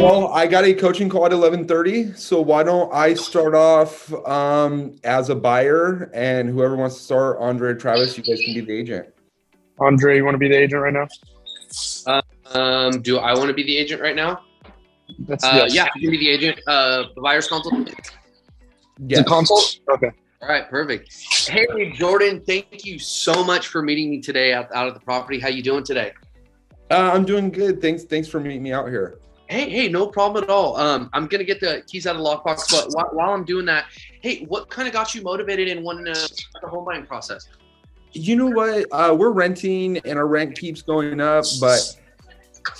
Well, I got a coaching call at 11:30, so why don't I start off as a buyer, and whoever wants to start, Andre or Travis, you guys can be the agent. Andre, you want to be the agent right now? Do I want to be the agent right now? Yes. Yeah, I can be the agent. The buyer's consult. It's Yes. a consult? Okay. All right, perfect. Hey, Jordan, thank you so much for meeting me today out of the property. How you doing today? I'm doing good. Thanks for meeting me out here. Hey, no problem at all. I'm gonna get the keys out of the lockbox, but while I'm doing that, hey, what kind of got you motivated in wanting to start the home buying process? You know what? We're renting and our rent keeps going up, but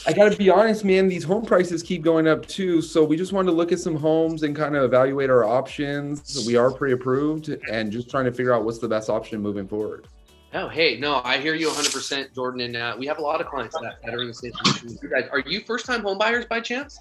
I got to be honest, man, these home prices keep going up too. So we just wanted to look at some homes and kind of evaluate our options. We are pre-approved and just trying to figure out what's the best option moving forward. Oh, hey, no, I hear you 100%, Jordan, and we have a lot of clients that are in the same position as you guys. Are you first-time home buyers by chance?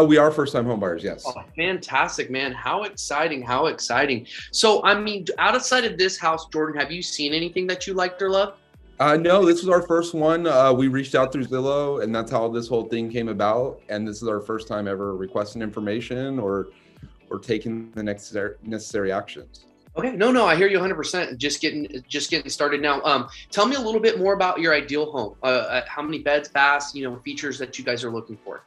We are first-time home buyers, yes. Oh, fantastic, man. How exciting, how exciting. So, I mean, outside of this house, Jordan, have you seen anything that you liked or loved? No, this was our first one. We reached out through Zillow, and that's how this whole thing came about. And this is our first time ever requesting information or taking the necessary actions. Okay, no, I hear you 100%. Just getting started now. Tell me a little bit more about your ideal home. How many beds, baths, features that you guys are looking for.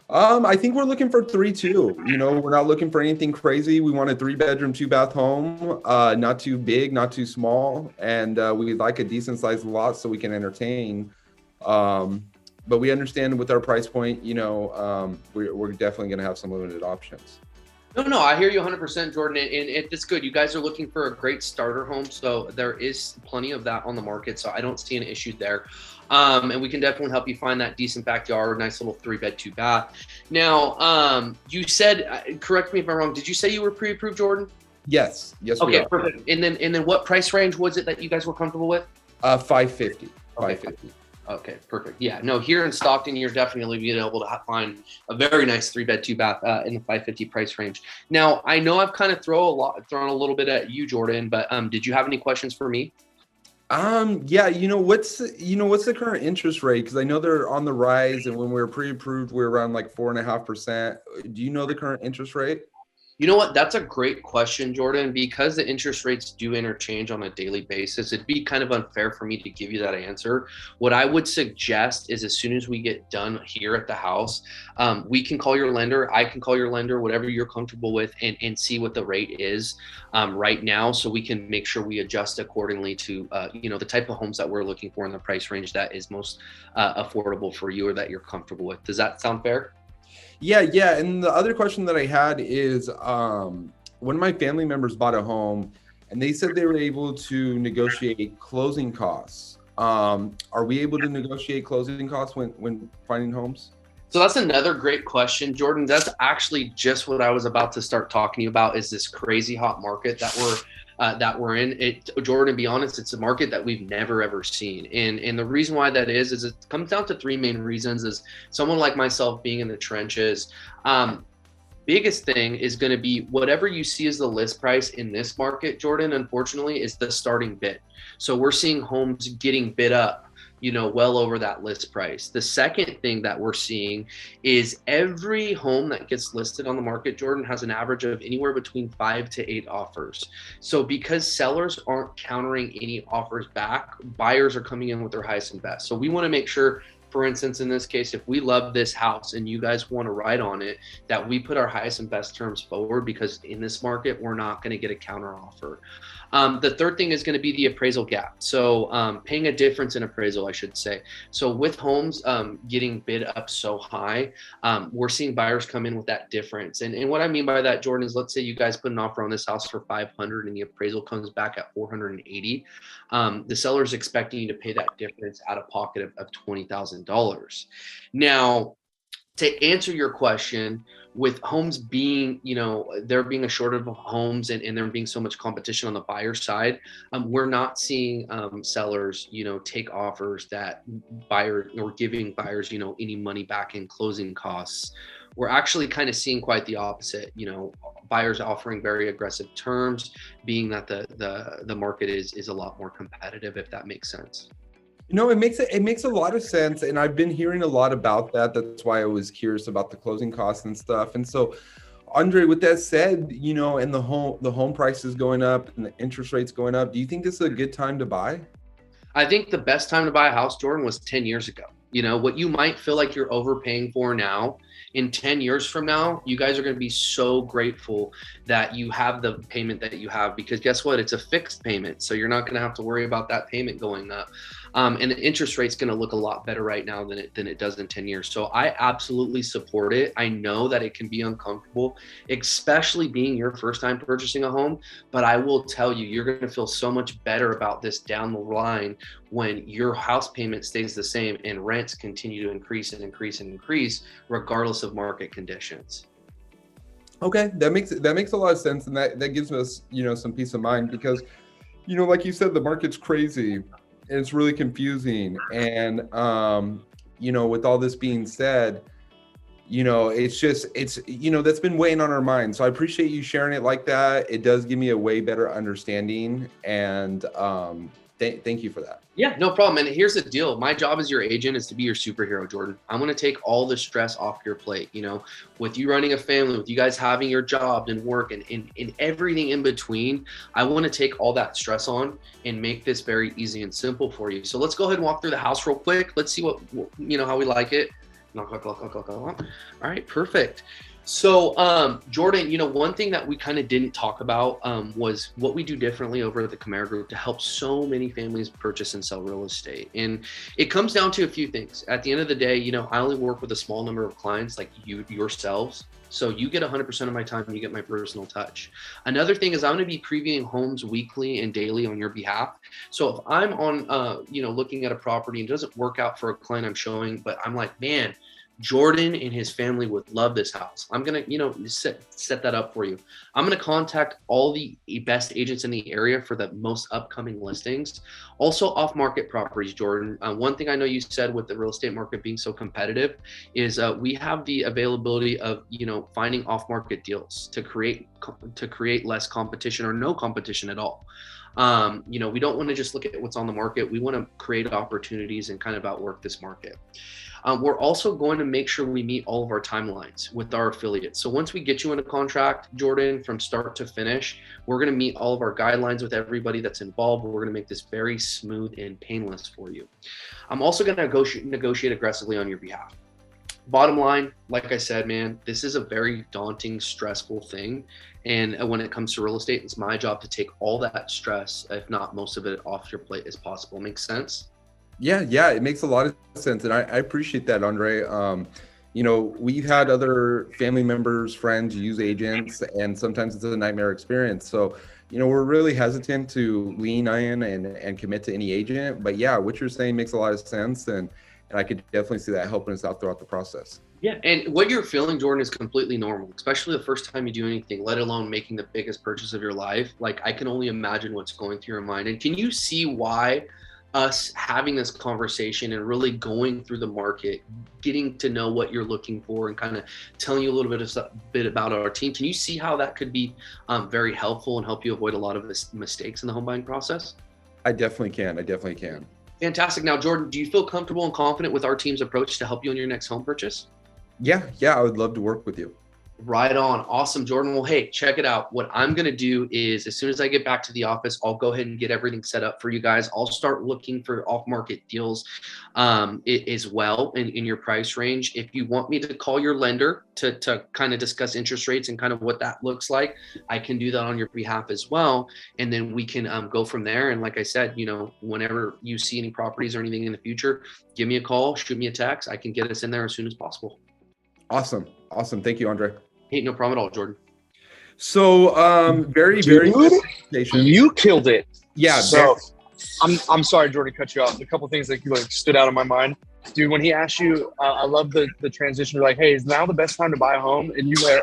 I think we're looking for 3-2. We're not looking for anything crazy. We want a 3-bedroom, 2-bath home, not too big, not too small, and we like a decent sized lot so we can entertain. But we understand with our price point, we're definitely going to have some limited options. No, I hear you 100%, Jordan, and it's good. You guys are looking for a great starter home, so there is plenty of that on the market, so I don't see an issue there. And we can definitely help you find that decent backyard, nice little 3-bed, 2-bath. Now, you said, correct me if I'm wrong, did you say you were pre-approved, Jordan? Yes, we okay, are. Perfect. And then what price range was it that you guys were comfortable with? 550. Okay. 550. Okay, perfect. Yeah, no, here in Stockton, you're definitely being able to find a very nice 3-bed, 2-bath in the 550 price range. Now, I know I've kind of thrown a little bit at you, Jordan, but did you have any questions for me? Yeah, what's the current interest rate? Because I know they're on the rise, and when we were pre-approved, we were around like 4.5%. Do you know the current interest rate? You know what? That's a great question, Jordan, because the interest rates do interchange on a daily basis. It'd be kind of unfair for me to give you that answer. What I would suggest is as soon as we get done here at the house, we can call your lender. I can call your lender, whatever you're comfortable with, and see what the rate is right now, so we can make sure we adjust accordingly to the type of homes that we're looking for in the price range that is most affordable for you or that you're comfortable with. Does that sound fair? Yeah. And the other question that I had is one of my family members bought a home and they said they were able to negotiate closing costs. Are we able to negotiate closing costs when finding homes? So that's another great question, Jordan. That's actually just what I was about to start talking about, is this crazy hot market that we're in. Jordan, to be honest, it's a market that we've never ever seen. And the reason why that is it comes down to 3 main reasons. Is someone like myself being in the trenches, biggest thing is going to be whatever you see as the list price in this market, Jordan, unfortunately, is the starting bid. So we're seeing homes getting bid up, well over that list price. The second thing that we're seeing is every home that gets listed on the market, Jordan, has an average of anywhere between 5 to 8 offers. So because sellers aren't countering any offers back, buyers are coming in with their highest and best. So we want to make sure, for instance, in this case, if we love this house and you guys want to ride on it, that we put our highest and best terms forward, because in this market, we're not going to get a counter offer. The third thing is going to be the appraisal gap. So paying a difference in appraisal, I should say. So with homes getting bid up so high, we're seeing buyers come in with that difference. And what I mean by that, Jordan, is let's say you guys put an offer on this house for 500 and the appraisal comes back at 480. The seller is expecting you to pay that difference out of pocket of $20,000. Now, to answer your question, with homes being, there being a shortage of homes and there being so much competition on the buyer side, we're not seeing sellers, take offers that buyer or giving buyers, any money back in closing costs. We're actually kind of seeing quite the opposite, buyers offering very aggressive terms, being that the market is a lot more competitive, if that makes sense. It makes a lot of sense, and I've been hearing a lot about that. That's why I was curious about the closing costs and stuff. And so, Andre, with that said, and the home prices going up and the interest rates going up, do you think this is a good time to buy? I think the best time to buy a house, Jordan, was 10 years ago. What you might feel like you're overpaying for now, in 10 years from now, you guys are going to be so grateful that you have the payment that you have, because guess what? It's a fixed payment. So you're not going to have to worry about that payment going up. And the interest rate's going to look a lot better right now than it does in 10 years. So I absolutely support it. I know that it can be uncomfortable, especially being your first time purchasing a home. But I will tell you, you're going to feel so much better about this down the line when your house payment stays the same and rents continue to increase and increase and increase, regardless of market conditions. Okay, that makes a lot of sense, and that gives us some peace of mind, because like you said, the market's crazy. It's really confusing. And, with all this being said, that's been weighing on our minds. So I appreciate you sharing it like that. It does give me a way better understanding. And thank you for that. Yeah, no problem. And here's the deal. My job as your agent is to be your superhero, Jordan. I'm going to take all the stress off your plate, with you running a family, with you guys having your job and work and everything in between. I want to take all that stress on and make this very easy and simple for you. So let's go ahead and walk through the house real quick. Let's see how we like it. Knock, knock, knock, knock, knock, knock. All right, perfect. So, Jordan, one thing that we kind of didn't talk about was what we do differently over at the Camara Group to help so many families purchase and sell real estate. And it comes down to a few things. At the end of the day, I only work with a small number of clients like yourselves. So you get 100% of my time and you get my personal touch. Another thing is I'm going to be previewing homes weekly and daily on your behalf. So if I'm on, looking at a property and it doesn't work out for a client I'm showing, but I'm like, man, Jordan and his family would love this house, I'm going to, set that up for you. I'm going to contact all the best agents in the area for the most upcoming listings. Also off-market properties, Jordan. One thing I know you said with the real estate market being so competitive is we have the availability of, finding off-market deals to create less competition or no competition at all. We don't want to just look at what's on the market. We want to create opportunities and kind of outwork this market. We're also going to make sure we meet all of our timelines with our affiliates. So once we get you in a contract, Jordan, from start to finish, we're going to meet all of our guidelines with everybody that's involved. We're going to make this very smooth and painless for you. I'm also going to negotiate aggressively on your behalf. Bottom line, like I said, man, this is a very daunting, stressful thing. And when it comes to real estate, it's my job to take all that stress, if not most of it, off your plate as possible. Makes sense? Yeah, it makes a lot of sense. And I appreciate that, Andre. We've had other family members, friends use agents, and sometimes it's a nightmare experience. So, we're really hesitant to lean in and commit to any agent. But yeah, what you're saying makes a lot of sense. And I could definitely see that helping us out throughout the process. Yeah, and what you're feeling, Jordan, is completely normal, especially the first time you do anything, let alone making the biggest purchase of your life. Like, I can only imagine what's going through your mind. And can you see why us having this conversation and really going through the market, getting to know what you're looking for and kind of telling you a little bit about our team, can you see how that could be very helpful and help you avoid a lot of mistakes in the home buying process? I definitely can. Fantastic. Now, Jordan, do you feel comfortable and confident with our team's approach to help you in your next home purchase? Yeah, I would love to work with you. Right on. Awesome, Jordan. Well, hey, check it out. What I'm going to do is as soon as I get back to the office, I'll go ahead and get everything set up for you guys. I'll start looking for off-market deals as well in your price range. If you want me to call your lender to kind of discuss interest rates and kind of what that looks like, I can do that on your behalf as well. And then we can go from there. And like I said, whenever you see any properties or anything in the future, give me a call, shoot me a text. I can get us in there as soon as possible. Awesome. Thank you, Andre. Hey, no problem at all, Jordan. So, very you killed it. Yeah. So, I'm sorry, Jordan, cut you off. A couple things that stood out in my mind, dude. When he asked you, I love the transition. You're like, hey, is now the best time to buy a home? And you were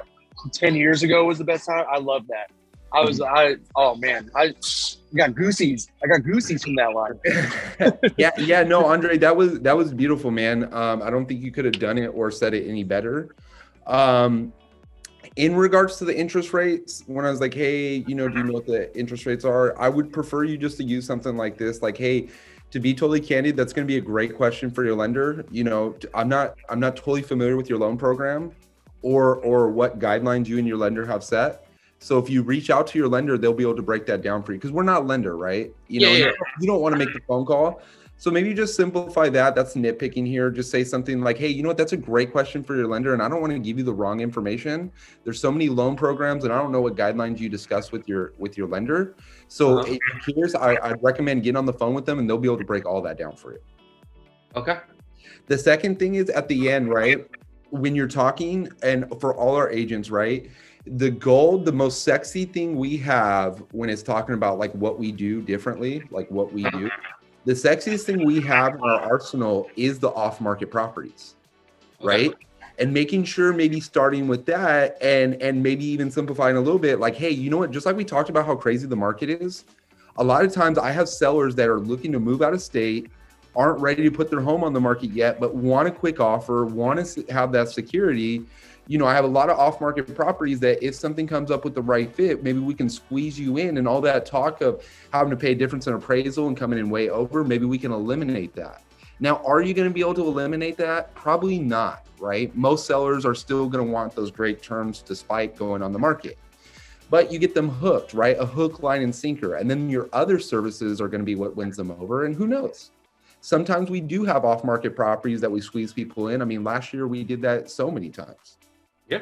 10 years ago was the best time. I love that. I got goosies. I got goosies from that line. No, Andre, that was beautiful, man. I don't think you could have done it or said it any better. In regards to the interest rates, when I was like, hey, do you know what the interest rates are? I would prefer you just to use something like this. Like, hey, To be totally candid, that's going to be a great question for your lender. You know, I'm not totally familiar with your loan program or what guidelines you and your lender have set. So if you reach out to your lender, they'll be able to break that down for you, because we're not lender, right? You know, you don't want to make the phone call. So maybe just simplify that. That's nitpicking here. Just say something like, hey, you know what? That's a great question for your lender, and I don't want to give you the wrong information. There's so many loan programs, and I don't know what guidelines you discuss with your lender. So if you're curious, I'd recommend getting on the phone with them, and they'll be able to break all that down for you. Okay. The second thing is at the end, right? When you're talking, and for all our agents, right? The gold, the most sexy thing we have when it's talking about like what we do differently, like what we do. The sexiest thing we have in our arsenal is the off-market properties, right? And making sure maybe starting with that and maybe even simplifying a little bit, like, hey, you know what? Just like we talked about how crazy the market is, a lot of times I have sellers that are looking to move out of state, aren't ready to put their home on the market yet, but want a quick offer, want to have that security. You know, I have a lot of off-market properties that if something comes up with the right fit, maybe we can squeeze you in, and all that talk of having to pay a difference in appraisal and coming in way over, maybe we can eliminate that. Now, are you going to be able to eliminate that? Probably not, right? Most sellers are still going to want those great terms despite going on the market. But you get them hooked, right? A hook, line, and sinker. And then your other services are going to be what wins them over. And who knows? Sometimes we do have off-market properties that we squeeze people in. I mean, last year we did that so many times. Yeah.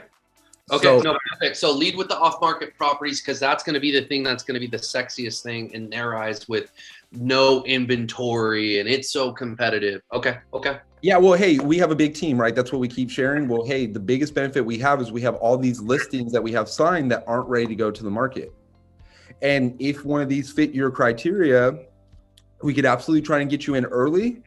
Okay. No, perfect. So lead with the off-market properties, because that's going to be the thing that's going to be the sexiest thing in their eyes, with no inventory and it's so competitive. Okay. Yeah. Well, hey, we have a big team, right? That's what we keep sharing. Well, hey, the biggest benefit we have is we have all these listings that we have signed that aren't ready to go to the market. And if one of these fit your criteria, we could absolutely try and get you in early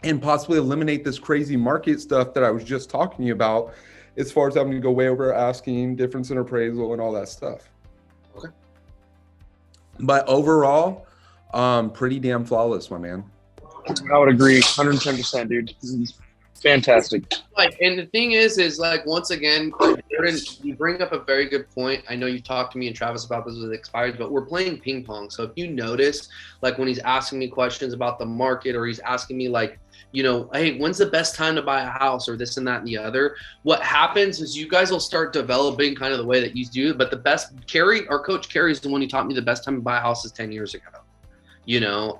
and possibly eliminate this crazy market stuff that I was just talking to you about, as far as having to go way over asking, difference in appraisal, and all that stuff. Okay. But overall, pretty damn flawless, my man. I would agree, 110%, dude. This is fantastic. Like, and the thing is like, once again, Jordan, you bring up a very good point. I know you talked to me and Travis about this with expires, but we're playing ping pong. So if you notice, like when he's asking me questions about the market, or he's asking me like, you know, hey, when's the best time to buy a house, or this and that and the other, what happens is you guys will start developing kind of the way that you do. But the best, our coach Carrie is the one who taught me the best time to buy a house is 10 years ago. You know,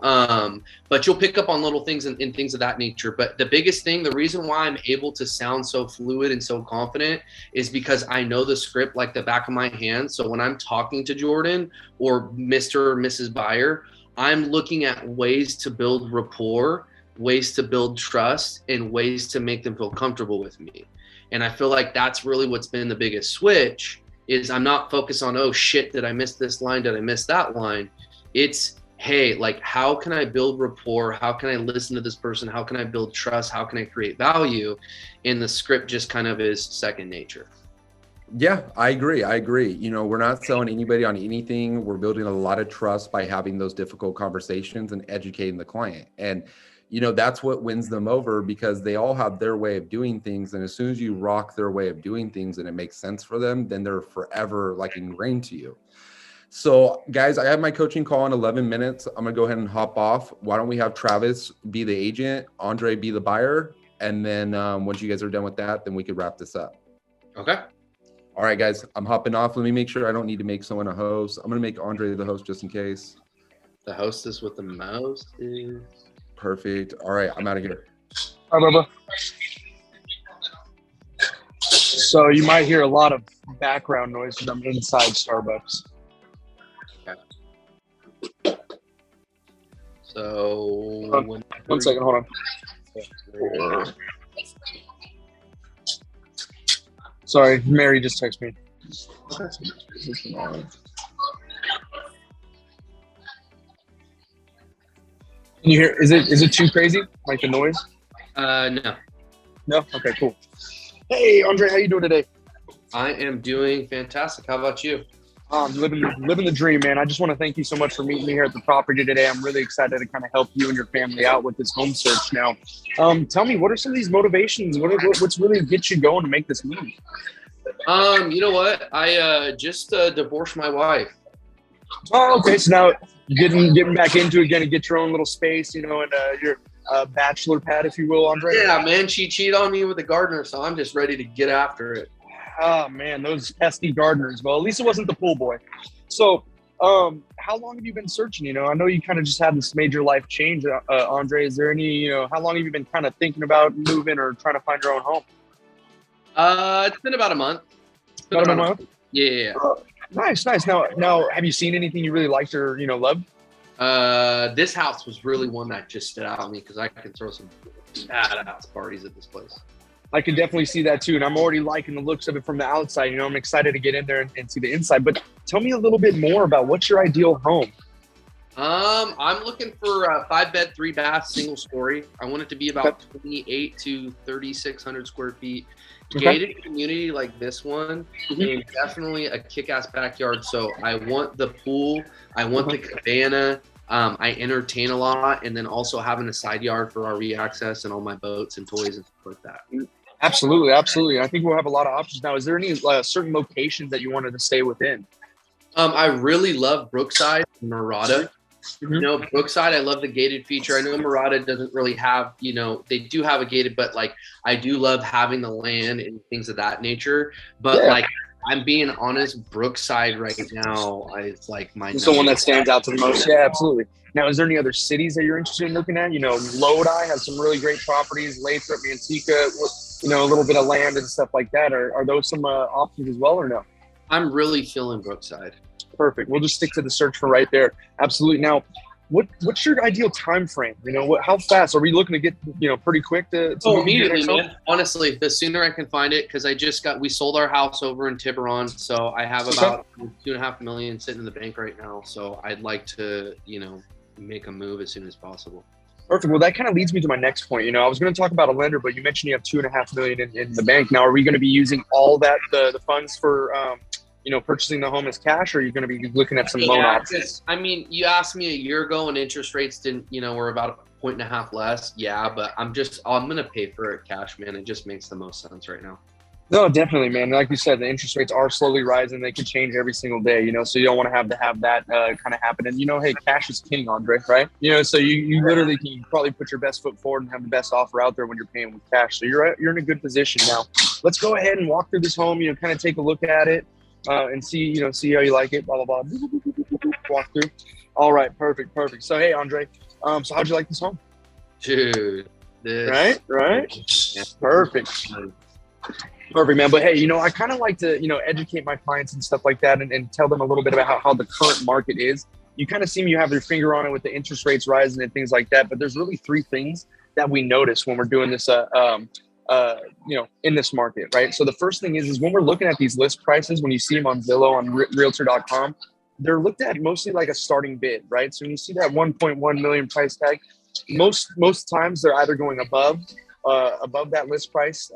but you'll pick up on little things and things of that nature. But the biggest thing, the reason why I'm able to sound so fluid and so confident is because I know the script like the back of my hand. So when I'm talking to Jordan or Mr. or Mrs. Buyer, I'm looking at ways to build rapport, ways to build trust, and ways to make them feel comfortable with me. And I feel like that's really what's been the biggest switch, is I'm not focused on, oh shit, did I miss this line? Did I miss that line? It's, hey, like, how can I build rapport? How can I listen to this person? How can I build trust? How can I create value? And the script just kind of is second nature. Yeah, I agree. You know, we're not selling anybody on anything. We're building a lot of trust by having those difficult conversations and educating the client. And, you know, that's what wins them over, because they all have their way of doing things. And as soon as you rock their way of doing things and it makes sense for them, then they're forever like ingrained to you. So guys, I have my coaching call in 11 minutes. I'm gonna go ahead and hop off. Why don't we have Travis be the agent, Andre be the buyer, and then once you guys are done with that, then we could wrap this up. Okay. All right, guys, I'm hopping off. Let me make sure I don't need to make someone a host. I'm gonna make Andre the host just in case. The hostess with the most. Perfect. All right, I'm out of here. All right, Bubba. So you might hear a lot of background noise because I'm inside Starbucks. So one second, hold on. Sorry, Mary just texted me. Can you hear? Is it too crazy? Like the noise? No. No? Okay, cool. Hey, Andre, how you doing today? I am doing fantastic. How about you? Living the dream, man. I just want to thank you so much for meeting me here at the property today. I'm really excited to kind of help you and your family out with this home search now. Tell me, what are some of these motivations? What's really get you going to make this move? You know what? I just divorced my wife. Oh, okay. So now getting back into it again and get your own little space, and your bachelor pad, if you will, Andre. Yeah, man, she cheated on me with the gardener, so I'm just ready to get after it. Oh man, those pesky gardeners. Well, at least it wasn't the pool boy. So, how long have you been searching? I know you kind of just had this major life change, Andre. Is there any, how long have you been kind of thinking about moving or trying to find your own home? It's been about a month. About a month? Yeah. Nice. Now, have you seen anything you really liked or loved? This house was really one that just stood out on me because I can throw some badass parties at this place. I can definitely see that too, and I'm already liking the looks of it from the outside. I'm excited to get in there and see the inside. But tell me a little bit more about what's your ideal home. I'm looking for a 5-bed, 3-bath, single story. I want it to be about 28 to 3,600 square feet. Gated community like this one, and definitely a kick-ass backyard. So I want the pool, I want the cabana. I entertain a lot, and then also having a side yard for RV access and all my boats and toys and stuff like that. Absolutely. I think we'll have a lot of options now. Is there any certain locations that you wanted to stay within? I really love Brookside, Murata. Brookside, I love the gated feature. I know Murata doesn't really have, they do have a gated, but like I do love having the land and things of that nature. But like I'm being honest, Brookside right now is like it's the one that stands out to the most. Yeah, absolutely. Now, is there any other cities that you're interested in looking at? Lodi has some really great properties. Lathrop, Manteca, a little bit of land and stuff like that. Are those some options as well, or no? I'm really feeling Brookside. Perfect. We'll just stick to the search for right there. Absolutely. Now, what's your ideal time frame? How fast are we looking to get? Pretty quick to immediately, man. Honestly, the sooner I can find it, because we sold our house over in Tiburon, so I have about $2.5 million sitting in the bank right now. So I'd like to, make a move as soon as possible. Perfect. Well, that kind of leads me to my next point. I was going to talk about a lender, but you mentioned you have $2.5 million in the bank. Now, are we going to be using all that the funds for purchasing the home as cash, or are you going to be looking at some loan options? I mean, you asked me a year ago and interest rates were about 1.5 less. Yeah, but I'm going to pay for it cash, man. It just makes the most sense right now. No, definitely, man. Like you said, the interest rates are slowly rising. They can change every single day, so you don't want to have that kind of happen. And, hey, cash is king, Andre, right? So you literally can probably put your best foot forward and have the best offer out there when you're paying with cash. So you're in a good position now. Let's go ahead and walk through this home, kind of take a look at it. And see how you like it, blah, blah, blah. Walk through. All right, perfect. So, hey, Andre, so how'd you like this home? Dude. Right? Yeah. Perfect, man. But, hey, I kind of like to, educate my clients and stuff like that and tell them a little bit about how the current market is. You kind of seem you have your finger on it with the interest rates rising and things like that. But there's really 3 things that we notice when we're doing this in this market, right? So the first thing is when we're looking at these list prices, when you see them on Zillow, on Realtor.com, they're looked at mostly like a starting bid, right? So when you see that 1.1 million price tag, most times they're either going above that list price,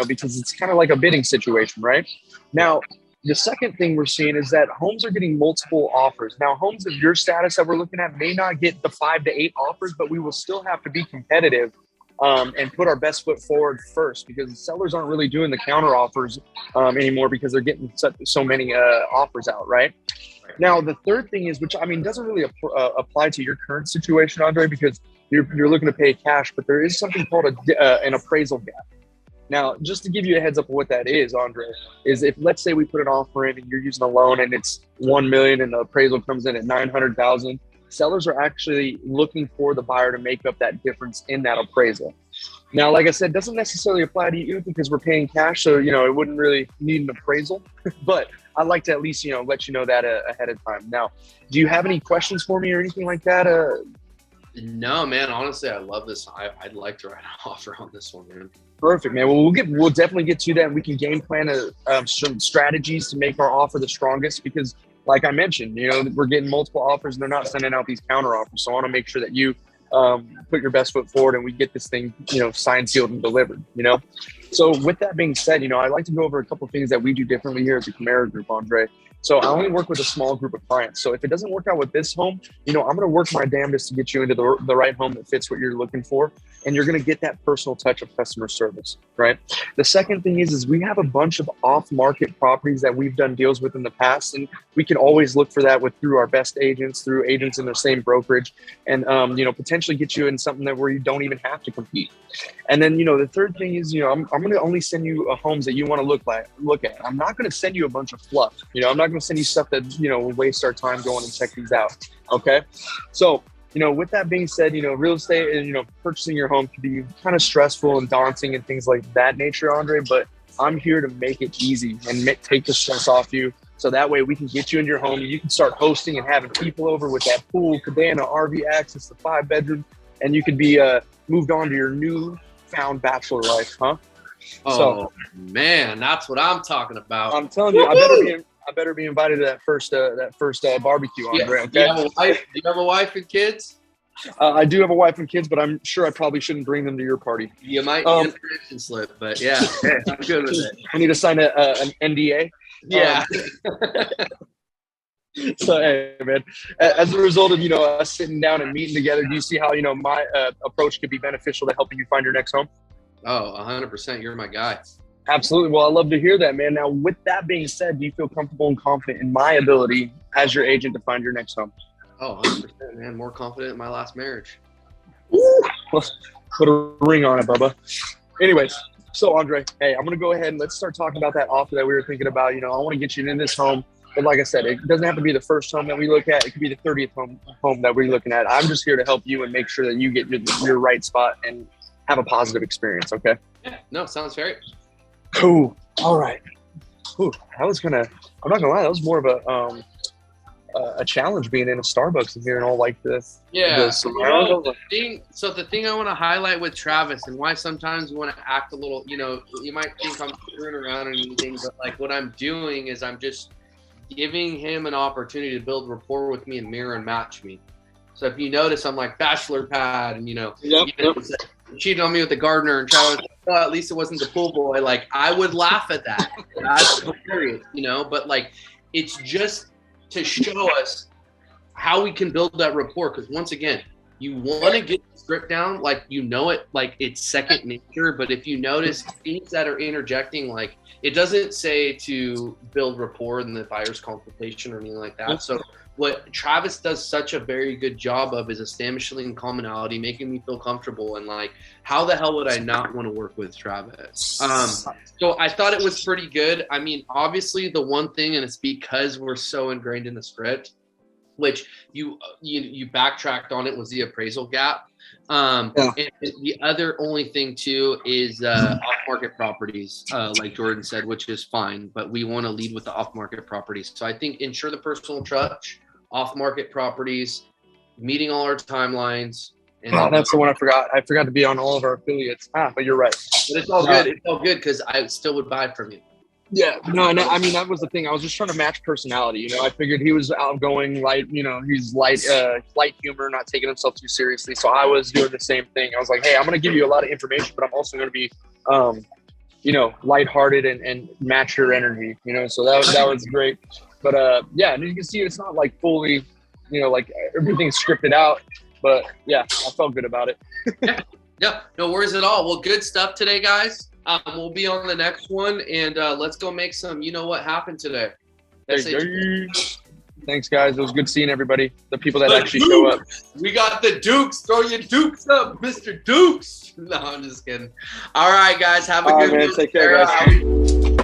because it's kind of like a bidding situation, right? Now, the second thing we're seeing is that homes are getting multiple offers. Now, homes of your status that we're looking at may not get the 5 to 8 offers, but we will still have to be competitive and put our best foot forward first, because sellers aren't really doing the counter offers anymore because they're getting so many offers out, right? Now, the third thing is, which doesn't really apply to your current situation, Andre, because you're looking to pay cash, but there is something called an appraisal gap. Now, just to give you a heads up of what that is, Andre, is if let's say we put an offer in and you're using a loan and it's 1 million and the appraisal comes in at 900,000. Sellers are actually looking for the buyer to make up that difference in that appraisal. Now, like I said, doesn't necessarily apply to you because we're paying cash, so it wouldn't really need an appraisal. But I'd like to at least let you know that ahead of time. Now, do you have any questions for me or anything like that? No, man. Honestly, I love this. I'd like to write an offer on this one, man. Perfect, man. Well, we'll definitely get to that, and we can game plan some strategies to make our offer the strongest because. Like I mentioned, we're getting multiple offers and they're not sending out these counter offers. So I want to make sure that you put your best foot forward and we get this thing, signed, sealed, and delivered, So with that being said, I like to go over a couple of things that we do differently here at the Camara Group, Andre. So I only work with a small group of clients. So if it doesn't work out with this home, I'm going to work my damnedest to get you into the right home that fits what you're looking for. And you're going to get that personal touch of customer service, right? The second thing is we have a bunch of off-market properties that we've done deals with in the past, and we can always look for that through our best agents, through agents in the same brokerage, and potentially get you in something where you don't even have to compete. And then the third thing is I'm going to only send you homes that you want to look at. I'm not going to send you a bunch of fluff. I'm not going to send you stuff that will waste our time going and check these out. Okay, so. With that being said, real estate and, purchasing your home can be kind of stressful and daunting and things like that nature, Andre, but I'm here to make it easy and take the stress off you. So that way we can get you in your home. You can start hosting and having people over with that pool, cabana, RV access, the 5-bedroom, and you can be moved on to your new found bachelor life, huh? Oh, man, that's what I'm talking about. I'm telling you, I better be invited to that first barbecue, Andre. Okay. Do you have a wife and kids? I do have a wife and kids, but I'm sure I probably shouldn't bring them to your party. You might need a permission slip, but yeah, I'm good with it. I need to sign an NDA. Yeah. So, hey, man, as a result of, us sitting down and meeting together, do you see how, my approach could be beneficial to helping you find your next home? Oh, 100%. You're my guy. Absolutely. Well, I love to hear that, man. Now, with that being said, do you feel comfortable and confident in my ability as your agent to find your next home? Oh, 100%, man. More confident in my last marriage. Put a ring on it, Bubba. Anyways, so Andre, hey, I'm going to go ahead and let's start talking about that offer that we were thinking about. I want to get you in this home. But like I said, it doesn't have to be the first home that we look at. It could be the 30th home that we're looking at. I'm just here to help you and make sure that you get your right spot and have a positive experience, okay? Yeah, no, sounds fair. Cool. All right. Ooh, I'm not gonna lie, that was more of a challenge being in a Starbucks and hearing all like this. Yeah. The thing I want to highlight with Travis and why sometimes we want to act a little, you might think I'm screwing around or anything, but like what I'm doing is I'm just giving him an opportunity to build rapport with me and mirror and match me. So if you notice, I'm like bachelor pad and cheated on me with the gardener and Travis, at least it wasn't the pool boy. Like I would laugh at that. That's hilarious, but like it's just to show us how we can build that rapport. Because once again, you want to get the script down, like it, like it's second nature. But if you notice things that are interjecting, like it doesn't say to build rapport in the buyer's consultation or anything like that. So what Travis does such a very good job of is establishing commonality, making me feel comfortable, and like, how the hell would I not want to work with Travis? So I thought it was pretty good. I mean, obviously the one thing, and it's because we're so ingrained in the script, which you backtracked on it, was the appraisal gap. And the other only thing too is off-market properties, like Jordan said, which is fine, but we want to lead with the off-market properties. So I think ensure the personal touch, off-market properties, meeting all our timelines. And that's the one I forgot. I forgot to be on all of our affiliates. But you're right. But it's all good. It's all good because I still would buy from you. Yeah, no, I mean, that was the thing. I was just trying to match personality. I figured he was outgoing, light, he's light humor, not taking himself too seriously. So I was doing the same thing. I was like, hey, I'm going to give you a lot of information, but I'm also going to be, lighthearted and match your energy, so that was great. But yeah, and you can see it's not like fully, like everything's scripted out, but yeah, I felt good about it. Yeah, no worries at all. Well, good stuff today, guys. We'll be on the next one, and let's go make some what happened today. Thanks, guys. It was good seeing everybody, the people that actually show up. We got the Dukes. Throw your Dukes up, Mr. Dukes. No, I'm just kidding. All right, guys. Have a good one. Take care, guys.